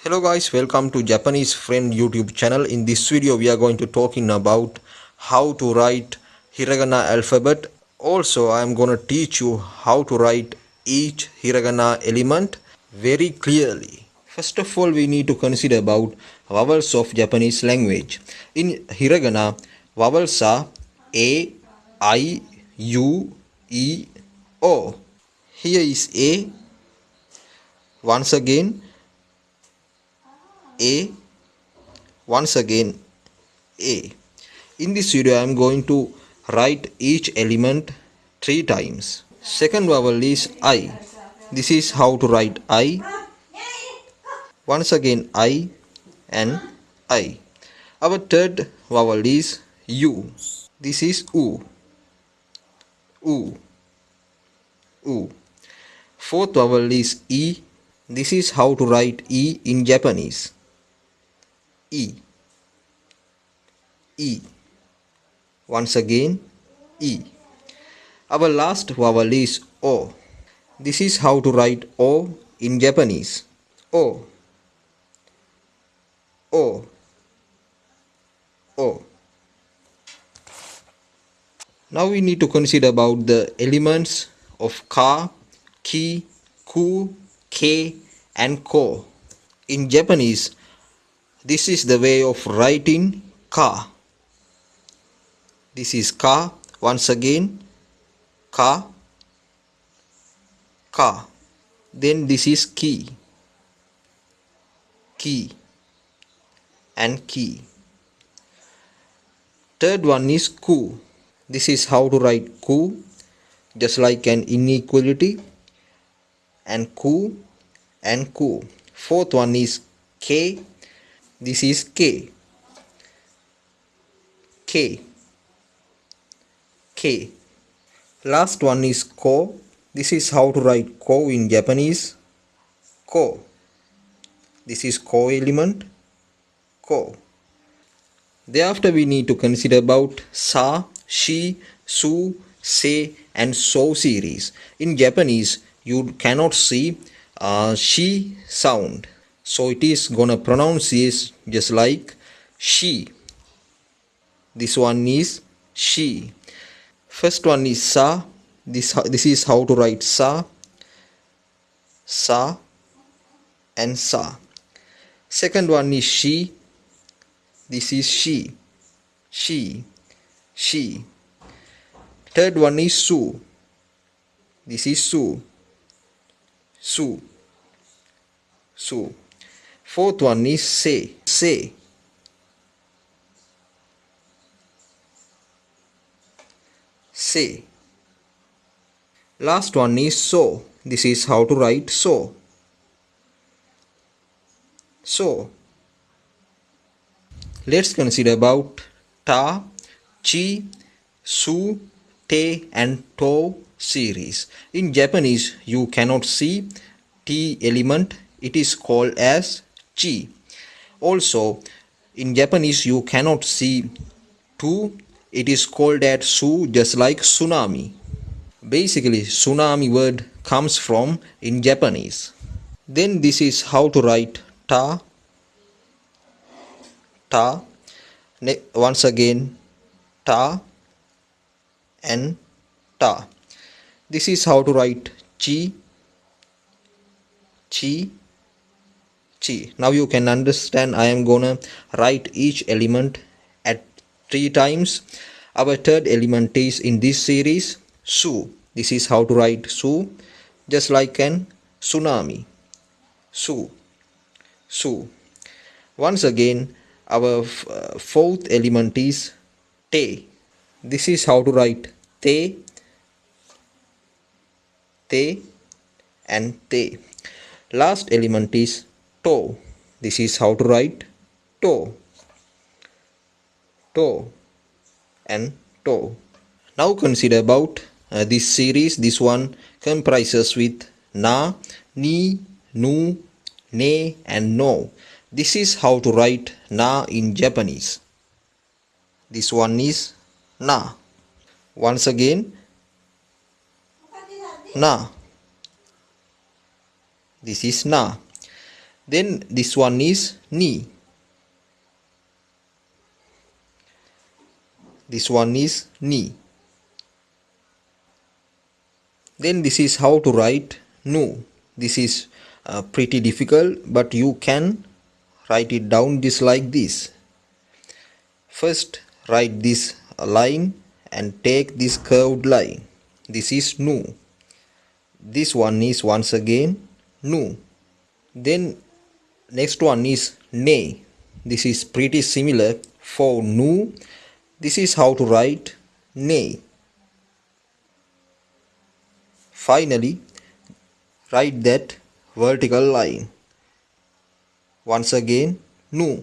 Hello guys, welcome to Japanese Friend YouTube channel. In this video we are going to talking about how to write Hiragana alphabet. Also I am going to teach you how to write each Hiragana element very clearly. First of all, we need to consider about vowels of Japanese language. In Hiragana, vowels are A, I, U, E, O. Here is A. Once again A, once again A. In this video I am going to write each element 3 times. Second vowel is I. This is how to write I. Once again I and I. Our third vowel is U. This is U. U. U. Fourth vowel is E. This is how to write E in Japanese. E. E. Once again E. Our last vowel is O. This is how to write O in Japanese. O. O. O. Now we need to consider about the elements of ka, ki, ku, ke and ko. In Japanese, this is the way of writing ka. This is ka. Once again ka, ka. Then this is ki, ki and ki. Third one is ku. This is how to write ku, just like an inequality, and ku and ku. Fourth one is k. This is k, k, k. Last one is ko. This is how to write ko in Japanese. Ko. This is ko element. Ko. Thereafter we need to consider about sa, shi, su, se and so series. In Japanese you cannot see she sound, so it is gonna pronounce this just like she. This one is she. First one is sa. This is how to write sa, sa and sa. Second one is she. This is she, she, she. Third one is su. This is su, su, su. Fourth one is se, se, se. Last one is so. This is how to write so, so. Let's consider about ta, chi, su, te and to series. In Japanese you cannot see t element. It is called as chi. Also in Japanese you cannot see tu. It is called as su, just like tsunami. Basically tsunami word comes from in Japanese. Then this is how to write ta, ta. Once again ta and ta. This is how to write chi, chi, chi. Now you can understand I am gonna write each element at 3 times. Our third element is in this series su. This is how to write su, just like an tsunami. Su, su. Once again our fourth element is te. This is how to write te, te and te. Last element is to. This is how to write to, to and to. Now consider about this series. This one comprises with na, ni, nu, ne and no. This is how to write na in Japanese. This one is na. Once again na. This is na. Then this one is ni. This one is ni. Then this is how to write nu. This is pretty difficult, but you can write it down just like this. First write this line and take this curved line. This is nu. This one is once again nu. Then next one is ne. This is pretty similar for nu. This is how to write ne. Finally, write that vertical line. Once again nu.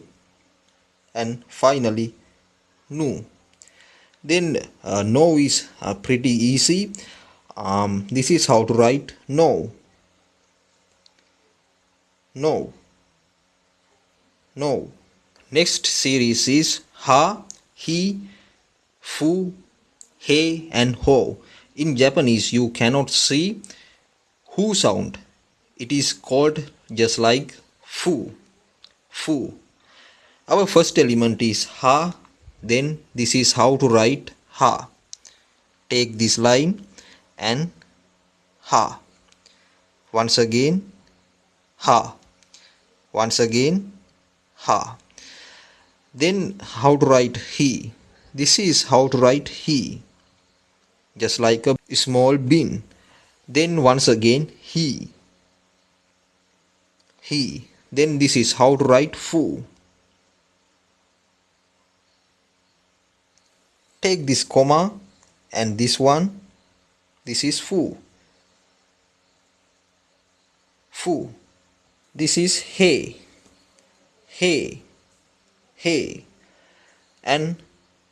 And finally nu. Then no is pretty easy. This is how to write no. No. No. Next series is ha, he, fu, he and ho. In Japanese you cannot see hu sound. It is called just like fu. Fu. Our first element is ha. Then this is how to write ha. Take this line and ha. Once again ha. Once again ha. Then how to write he. This is how to write he. Just like a small bin. Then once again he. He. Then this is how to write fu. Take this comma and this one. This is fu. Fu. This is he. He. He. And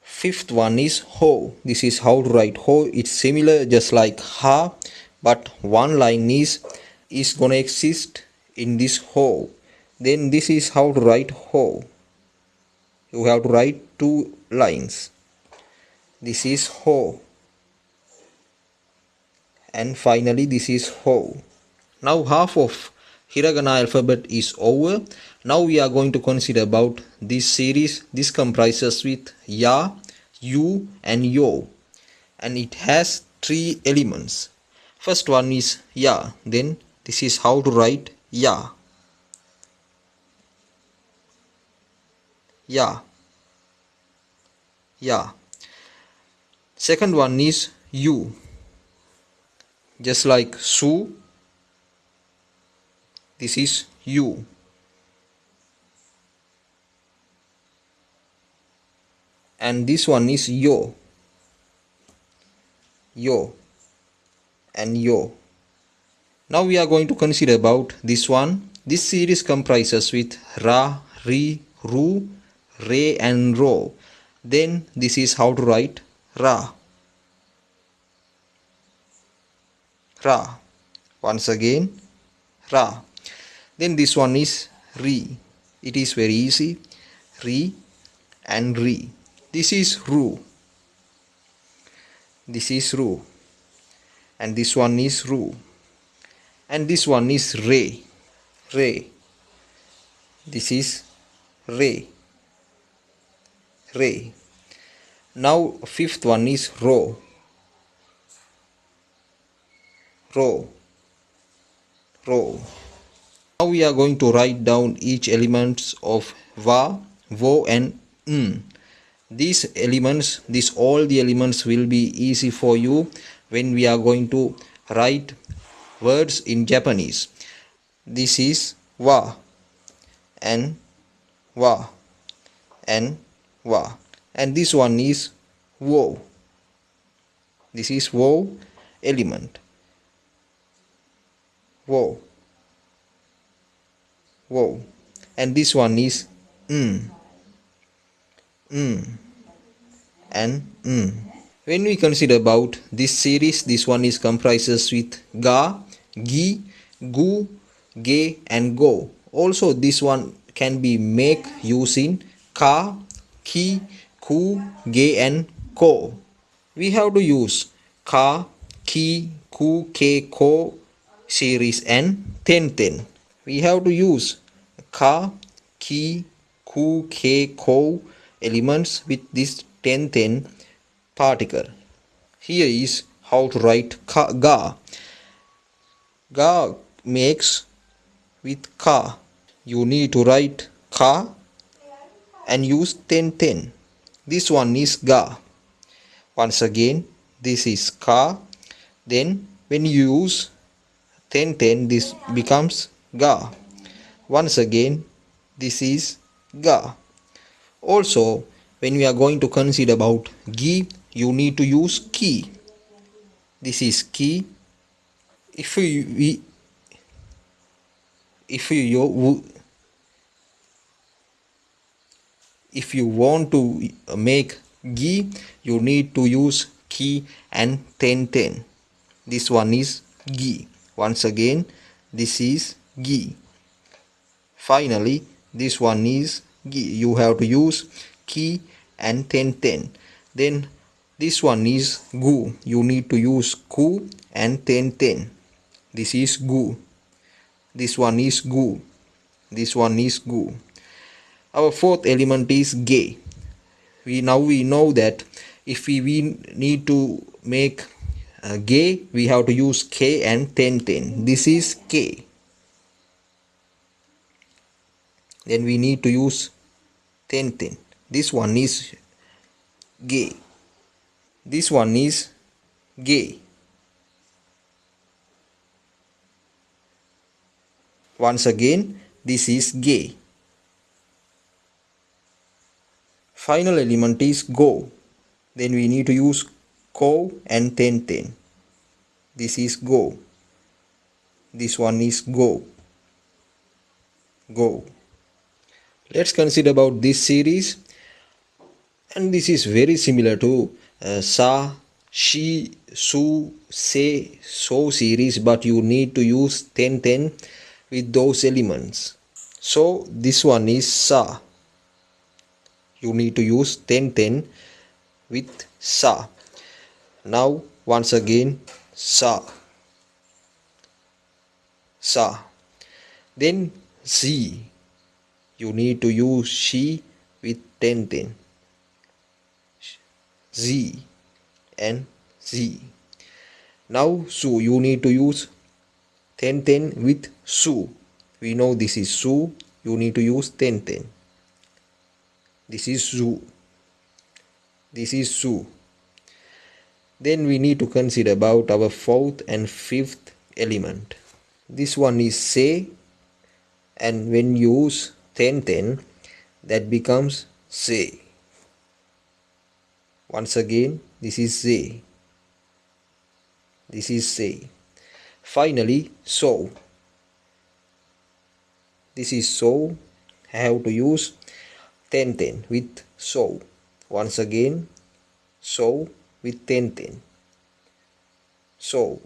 fifth one is ho. This is how to write ho. It's similar just like ha, but one line is gonna exist in this ho. Then this is how to write ho. You have to write two lines. This is ho. And finally this is ho. Now half of Hiragana alphabet is over. Now we are going to consider about this series. This comprises with ya, you and yo. And it has three elements. First one is ya. Then this is how to write ya. Ya. Ya. Second one is you. Just like su. This is you. And this one is yo. Yo. And yo. Now we are going to consider about this one. This series comprises with ra, ri, ru, re and ro. Then this is how to write ra. Ra. Once again ra. Then this one is ri. It is very easy. Ri and ri. This is ru. This is ru. And this one is ru. And this one is re. Re. This is re. Re. Now fifth one is ro. Ro. Ro. Now we are going to write down each elements of va, vo and n. These elements, all the elements will be easy for you when we are going to write words in Japanese. This is va and va and va. And this one is wo. This is wo element. Wo. Wo. And this one is n. And when we consider about this series, this one is comprises with ga, gi, gu, ge and go. Also this one can be make using ka, ki, ku, ge and ko. We have to use ka, ki, ku, ke, ko series and ten. We have to use ka, ki, ku, ke, ko elements with this 10-10 particle. Here is how to write ka, ga. Ga makes with ka. You need to write ka and use 10-10. This one is ga. Once again, this is ka. Then when you use 10-10, this becomes ga. Once again, this is ga. Also, when we are going to consider about gi, you need to use ki. This is ki. If you want to make gi, you need to use ki and 10-10. This one is gi. Once again, this is gi. Finally, this one is gi. You have to use ki and 10-10. Then this one is gu. You need to use ku and 10-10. This is gu. This one is gu. This one is gu. Our fourth element is ge. We know that if we need to make ge, we have to use k and 10-10. This is k. Then we need to use 10-10. This one is ge. This one is ge. Once again, this is ge. Final element is go. Then we need to use ko and 10-10. This is go. This one is go. Go. Let's consider about this series, and this is very similar to sa, shi, su, se, so series, but you need to use 10-10 with those elements. So this one is sa. You need to use 10-10 with sa. Now once again, sa, sa. Then zi. You need to use she with 10-10. Z and Z. Now su. You need to use 10-10 with su. We know this is su. You need to use 10-10. This is su. This is su. Then we need to consider about our fourth and fifth element. This one is se, and when you use 10-10, that becomes se. Once again, this is se. This is se. Finally, so. This is so. I have to use 10-10 with so. Once again, so with 10-10. So.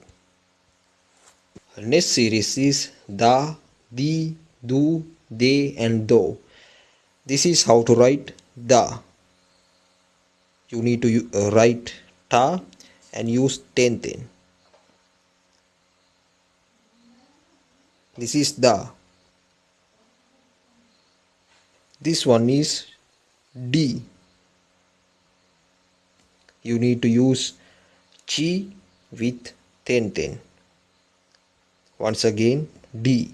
Next series is da, di, do, de and do. This is how to write da. You need to write ta and use 10-10. This is da. This one is di. You need to use chi with 10-10. Once again, di.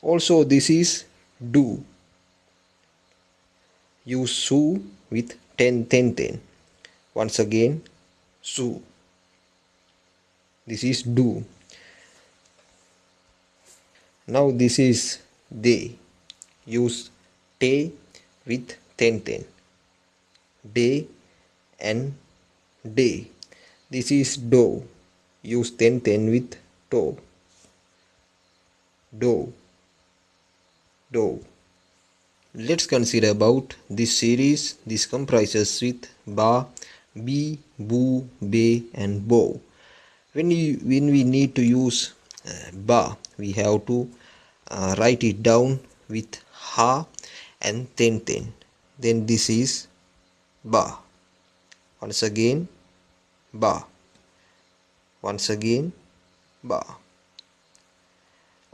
Also, this is do. Use su with 10-10-10. Once again, su. This is do. Now this is de. Use te with 10-10. De and de. This is do. Use 10-10 with do. Do. Do. Let's consider about this series. This comprises with ba, bi, bu, be and bo. When we need to use ba, we have to write it down with ha and 10-10. Then this is ba. Once again, ba. Once again, ba.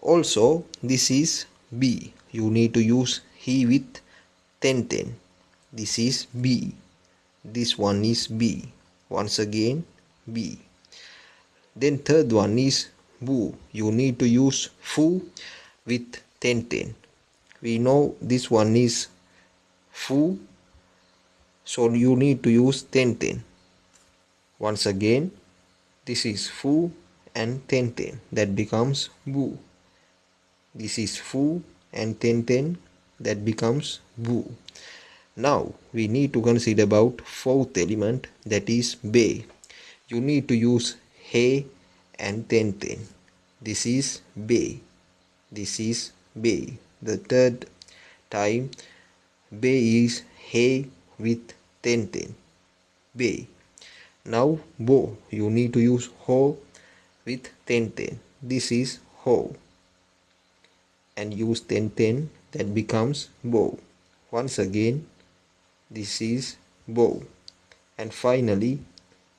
Also, this is B. You need to use he with 10. This is B. This one is B. Once again, B. Then third one is Boo. You need to use Foo with 10. We know this one is Foo, so you need to use 10. Once again, this is Foo and 10. That becomes Boo. This is Foo and 10. That becomes Boo. Now we need to consider about fourth element, that is Be. You need to use He and 10. This is Be. This is Be. The third time Be is He with 10. Be. Now Bo. You need to use Ho with 10. This is Ho. And use 10. That becomes Bo. Once again, this is Bo. And finally,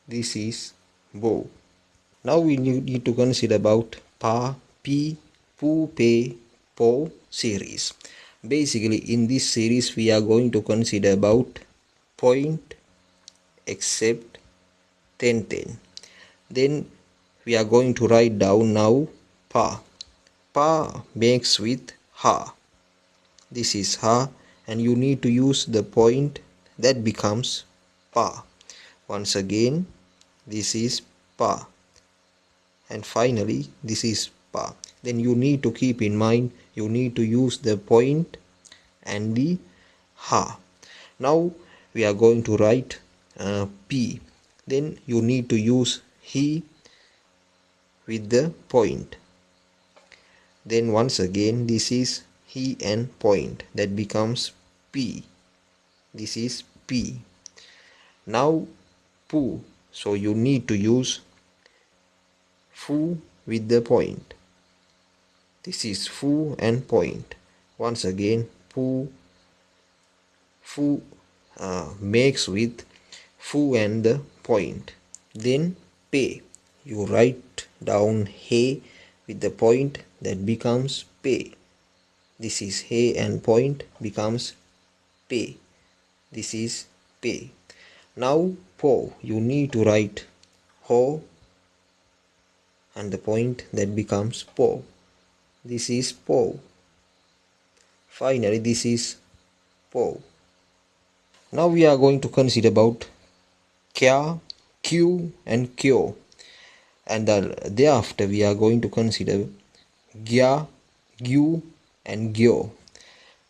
this is Bo. Now we need to consider about Pa, Pi, Pu, Pe, Po series. Basically, in this series, we are going to consider about point except 10. Then we are going to write down now Pa. Pa makes with Ha. This is Ha, and you need to use the point that becomes Pa. Once again, this is Pa. And finally, this is Pa. Then you need to keep in mind, you need to use the point and the Ha. Now we are going to write P. Then you need to use He with the point. Then once again, this is He and point. That becomes P. This is P. Now Pu. So you need to use Fu with the point. This is Fu and point. Once again, Fu makes with Fu and the point. Then Pe. You write down He with the point. That becomes Pe. This is He and point becomes Pe. This is Pe. Now Po. You need to write Ho and the point, that becomes Po. This is Po. Finally, this is Po. Now we are going to consider about Kya, Q and Kyo. And thereafter we are going to consider Gya, Gyu and Gyo.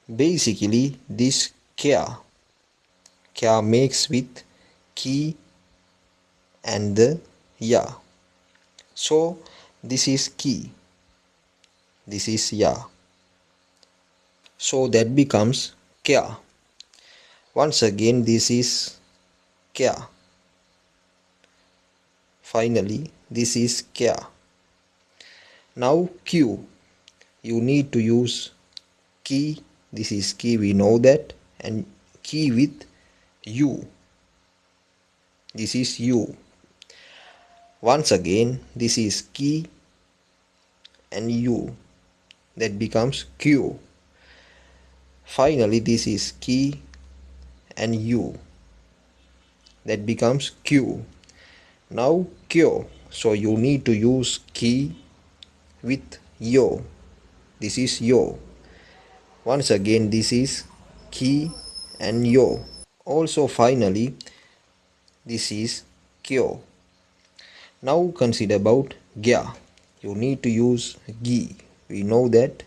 Basically, this Kya makes with Ki and the Ya. So this is Ki. This is Ya. So that becomes Kya. Once again, this is Kya. Finally, this is Kya. Now Q. You need to use Ki. This is Ki, we know that. And Ki with U. This is U. Once again, this is Ki and U. That becomes Q. Finally, this is Ki and U. That becomes Q. Now Kyo. So you need to use Ki with Yo. This is Yo. Once again, this is Ki and Yo. Also finally, this is Kyo. Now consider about Gya. You need to use Gi. We know that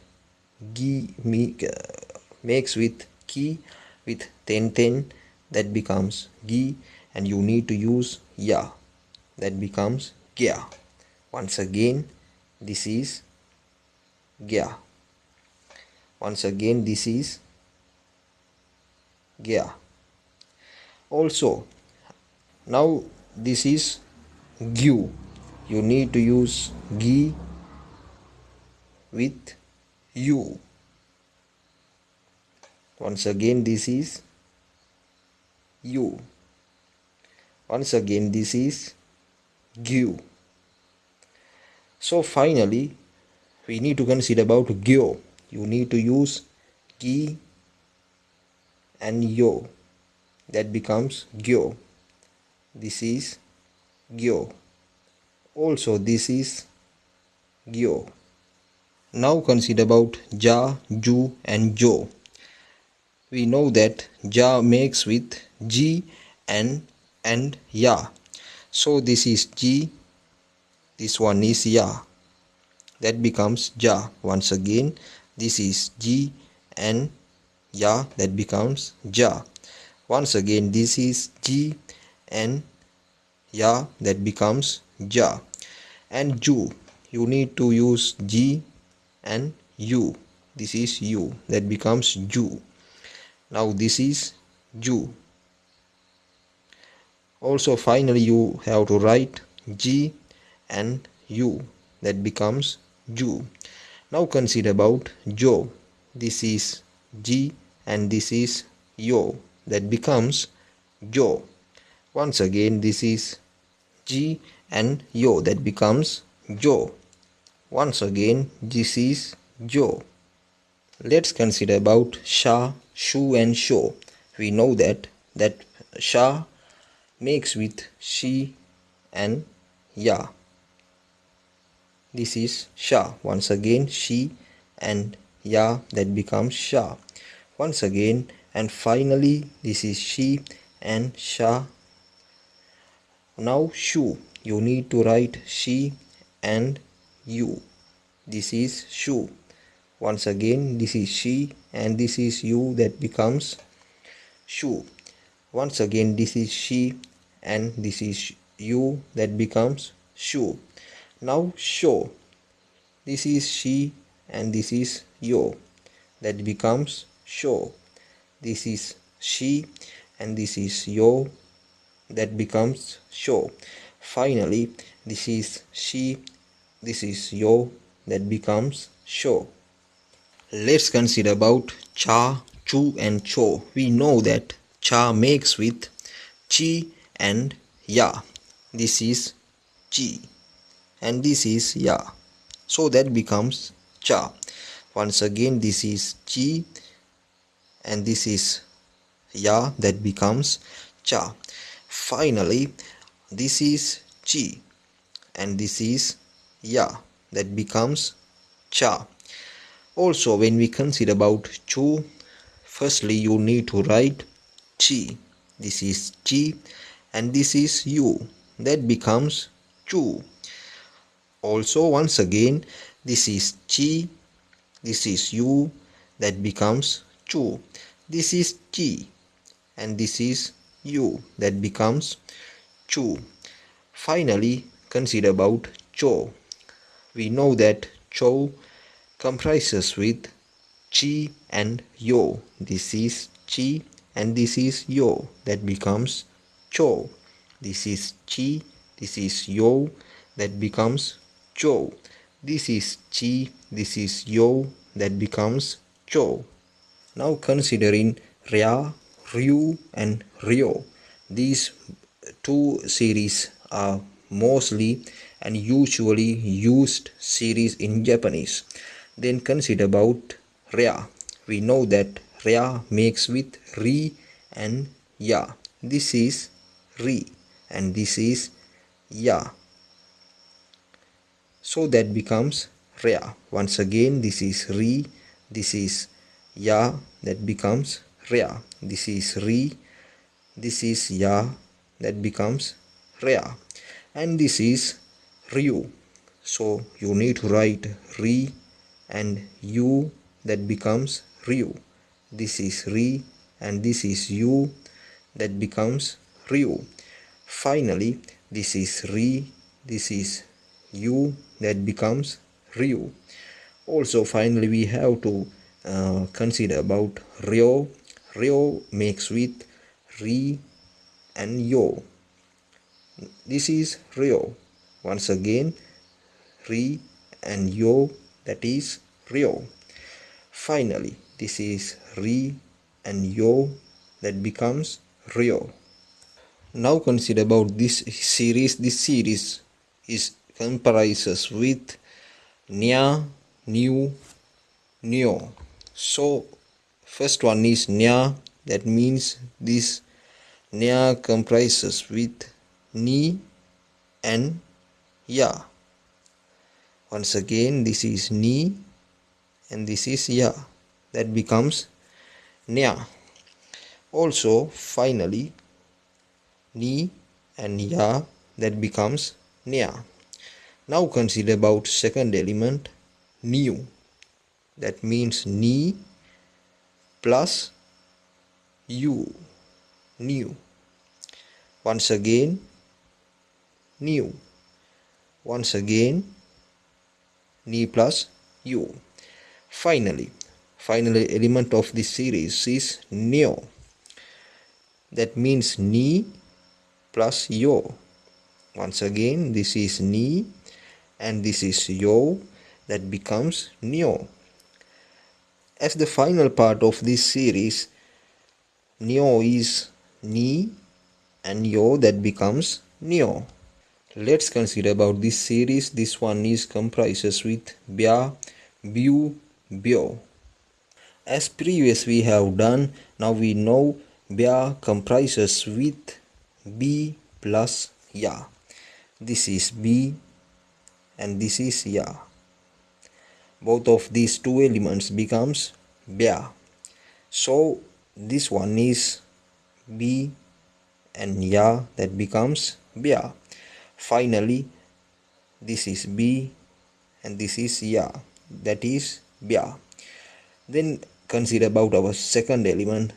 Gi makes with Ki with 10. That becomes Gi, and you need to use Ya. That becomes Gya. Once again, this is Gya. Once again, this is Gya. Also, now this is Gyu. You need to use Gi with U. Once again, this is U. Once again, this is Gyu. So finally, We need to consider about gyo. You need to use gi and yo. That becomes gyo. This is gyo. Also this is gyo. Now consider about ja, ju and jo. We know that ja makes with g and ya. So this is g, this one is ya. That becomes ja. Once again, this is g and ya. That becomes ja. Once again, this is g and ya. That becomes ja. And ju, you need to use g and u. This is u. That becomes ju. Now this is ju. Also finally you have to write g and u. That becomes ju. Now consider about jo. This is g and this is yo. That becomes jo. Once again this is g and yo. That becomes jo. Once again this is jo. Let's consider about sha, shu and sho. We know that sha makes with she and ya. This is sha. Once again she and ya. That becomes sha. Once again and finally this is she and sha. Now shu. You need to write she and you. This is shu. Once again this is she and this is you. That becomes shu. Once again this is she and this is you. That becomes shu. Now sho. This is she and this is yo. That becomes sho. This is she and this is yo. That becomes sho. Finally this is she, this is yo. That becomes sho. Let's consider about cha, chu and cho. We know that cha makes with chi and ya. This is chi and this is ya. So that becomes cha. Once again this is chi and this is ya. That becomes cha. Finally this is chi and this is ya. That becomes cha. Also when we consider about chu, firstly you need to write chi. This is chi and this is you. That becomes chu. Also once again this is chi, this is you. That becomes chu. This is chi and this is you. That becomes chu. Finally consider about cho. We know that cho comprises with chi and yo. This is chi and this is yo. That becomes cho. This is chi, this is yo. That becomes cho. This is chi, this is yo. That becomes cho. Now considering rya, ryu and ryo. These two series are mostly and usually used series in Japanese. Then consider about rya. We know that rya makes with ri and ya. This is ri and this is ya. So that becomes rya. Once again this is ri, this is ya. That becomes rya. This is ri, this is ya. That becomes rya. And this is ryu. So you need to write ri and you. That becomes ryu. This is ri and this is you. That becomes ryu. Finally this is ri, this is you. That becomes ryu. Also finally we have to consider about ryo. Ryo makes with ri and yo. This is ryo. Once again ri and yo. That is ryo. Finally this is ri and yo. That becomes ryo. Now consider about this series. This series is comprises with nya, new, nyo. So first one is nya, that means this nya comprises with ni and ya. Once again, this is ni and this is ya, that becomes nya. Also finally ni and ya, that becomes nya. Now consider about second element, new. That means ni plus u, new. Once again new. Once again ni plus u. Finally, final element of this series is nyo. That means ni plus yo. Once again, this is ni and this is yo, that becomes nyo. As the final part of this series, nyo is ni and yo, that becomes nyo. Let's consider about this series. This one is comprises with bya, byu, byo. As previous we have done, now we know bya comprises with b plus ya. This is b and this is ya. Both of these two elements becomes bya. So this one is b and ya, that becomes bya. Finally, this is b and this is ya, that is bya. Then consider about our second element.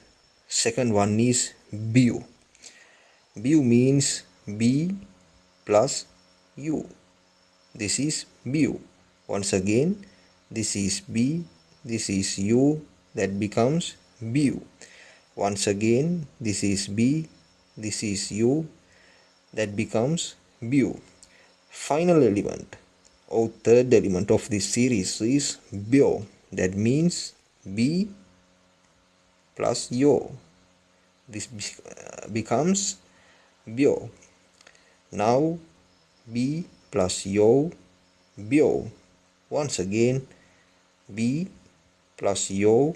Second one is byu. Byu means b plus u. This is byu. Once again, this is b, this is u, that becomes byu. Once again, this is b, this is u, that becomes byu. Final element or third element of this series is byo. That means b plus yo. This becomes byo. Now b plus yo, byo. Once again b plus yo,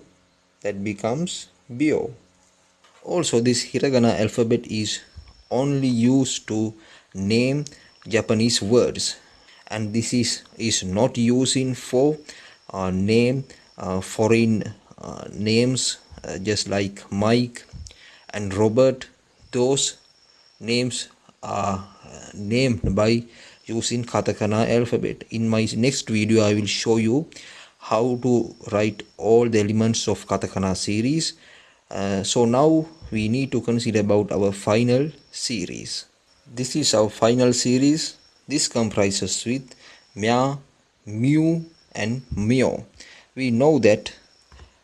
that becomes byo. Also, this Hiragana alphabet is only used to name Japanese words, and this is not used for name foreign names, just like Mike and Robert. Those names are named by using Katakana alphabet. In my next video, I will show you how to write all the elements of Katakana series. So now we need to consider about our final series. This is our final series. This comprises with mya, mu and myo. We know that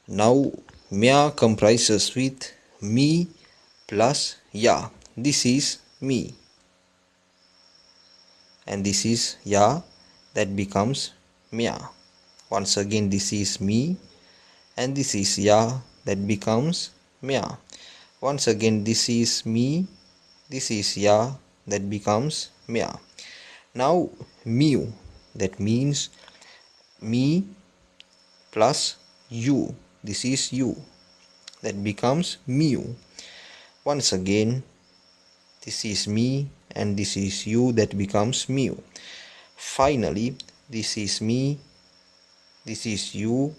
now mya comprises with me plus ya. This is me and this is ya, that becomes mya. Once again, this is me and this is ya, that becomes mya. Once again, this is me, this is ya, that becomes mya. Now mu, that means me plus u. This is u, that becomes mu. Once again, this is me and this is u, that becomes mu. Finally, this is me, this is u,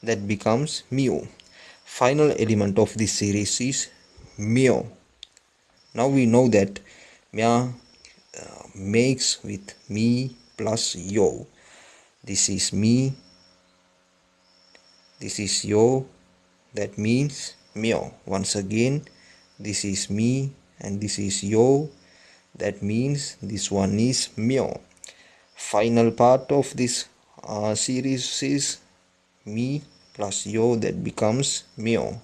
that becomes mu. Final element of this series is myo. Now we know that mya makes with me plus yo. This is me, this is yo, that means myo. Once again, this is me and this is yo, that means this one is myo. Final part of this series is me plus yo, that becomes myo.